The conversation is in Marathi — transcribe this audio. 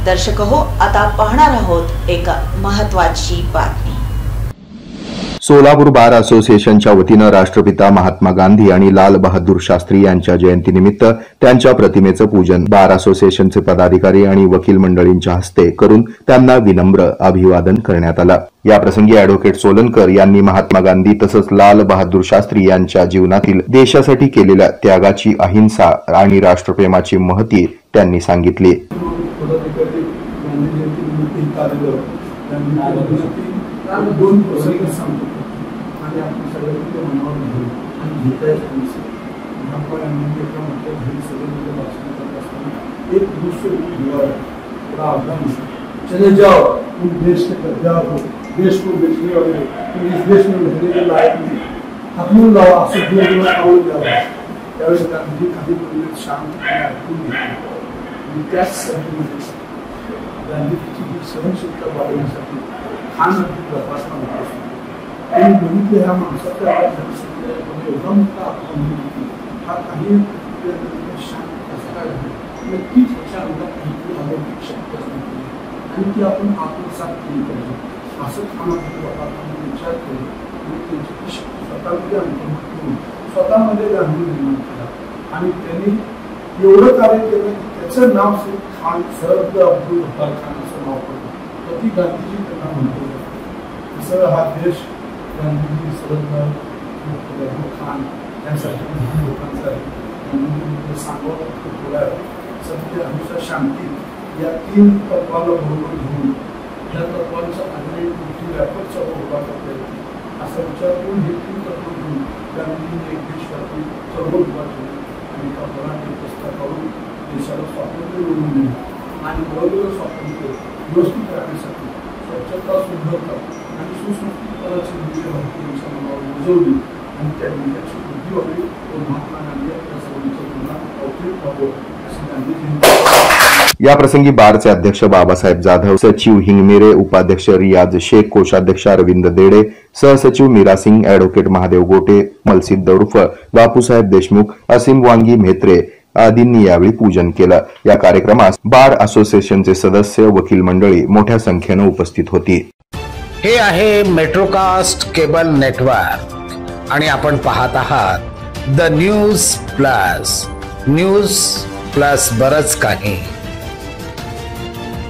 दर्शक हो, आता पाहणार आहोत एक महत्त्वाची बातमी। सोलापूर बार असोसिएशनच्या वतीनं राष्ट्रपिता महात्मा गांधी आणि लाल बहादूर शास्त्री यांच्या जयंतीनिमित्त त्यांच्या प्रतिमेचं पूजन बार असोसिएशनचे पदाधिकारी आणि वकील मंडळींच्या हस्ते करून त्यांना विनम्र अभिवादन करण्यात आलं। या प्रसंगी ॲडव्होकेट सोलनकर यांनी महात्मा गांधी तसंच लाल बहादूर शास्त्री यांच्या जीवनातील देशासाठी केलेल्या त्यागाची, अहिंसा आणि राष्ट्रप्रेमाची महती त्यांनी सांगितली। दोन प्रसंग सांगतो आणि आपण सगळ्यांच्या मनावर घेऊ आणि घेतायच महात्मा गांधी एका मोठ्या घरी सगळ्यांमध्ये भाषण करत असताना एक दृश्य हुआ बड़ा आदम चले जाओ तुम देश के कर्जा हो, देश को बेचने वाले तुम इस देश में रहने के लायक नहीं, हातून लावा असं दिवस पाऊल द्यावं। त्यावेळेस गांधी काही बोलले शांतपणे ऐकून घेतले आणि त्याच संधीमध्ये गांधीची ही सहनशीलता वाढवण्यासाठी खान अगदी तपासणं होत असतो। आणि बघितले ह्या माणसाच्या एवढा मोठा अपमान हा काही शांत कसा काय नक्कीच त्याच्या अंगात काहीतरी अलौकिक शक्ती असणार आणि ती आपण आत्मसात केली पाहिजे असं खान अगदी आपण विचार केला आणि त्यांची शक्ती स्वतःमध्ये अंतर्मुख करून स्वतःमध्ये गांधी निर्माण केला आणि त्यांनी एवढं कार्य केलं की त्याचं नाव खान सरद अब्दुल गफ्फार खान असं नाव पडलं। ती गांधीजी त्यांना म्हणतो तसं हा देश गांधीजी सरद खान यासाठी लोकांचा आहे। गांधीजींमध्ये सांगोला बोलायला सत्य, अहिंसा, शांती या तीन तत्वाला बरोबर घेऊन या तत्वांचा अजून एक मोठी व्यापक चळवळ उभा करता येते असा विचार करून हे तीन तत्व घेऊन गांधीजींनी एक देशव्यापी चळवळ उभा केली आणि एका मराठी पुस्तकावरून देशाला स्वातंत्र्य मिळवून दिलं आणि बरोबर स्वातंत्र्य व्यवस्थित राहण्यासाठी स्वच्छता, शुद्धता आणि सुसंस्कृतपणाची मूल्य भारतीयांच्या मनावर रुजवली आणि त्या मूल्याची बुद्धी व्हावी व महात्मा गांधी आपल्या सर्वांच्या जीवनात अवतरित व्हावं अशी गांधीजींनी। या प्रसंगी बारचे अध्यक्ष बाबासाहेब जाधव, सचिव हिंगमिरे, उपाध्यक्ष रियाज शेख, कोषाध्यक्ष अरविंद देडे, सहसचिव मीरा सिंग, ॲडव्होकेट महादेव गोटे, मलसिद्ध उर्फ बापूसाहेब देशमुख, असीम वांगी म्हेत्रे आदींनी यावेळी पूजन केलं। या कार्यक्रमास बार असोसिएशनचे सदस्य, वकील मंडळी मोठ्या संख्येने उपस्थित होती। हे आहे मेट्रोकास्ट केबल नेटवर्क आणि आपण पाहत आहात द न्यूज प्लस बरच काही।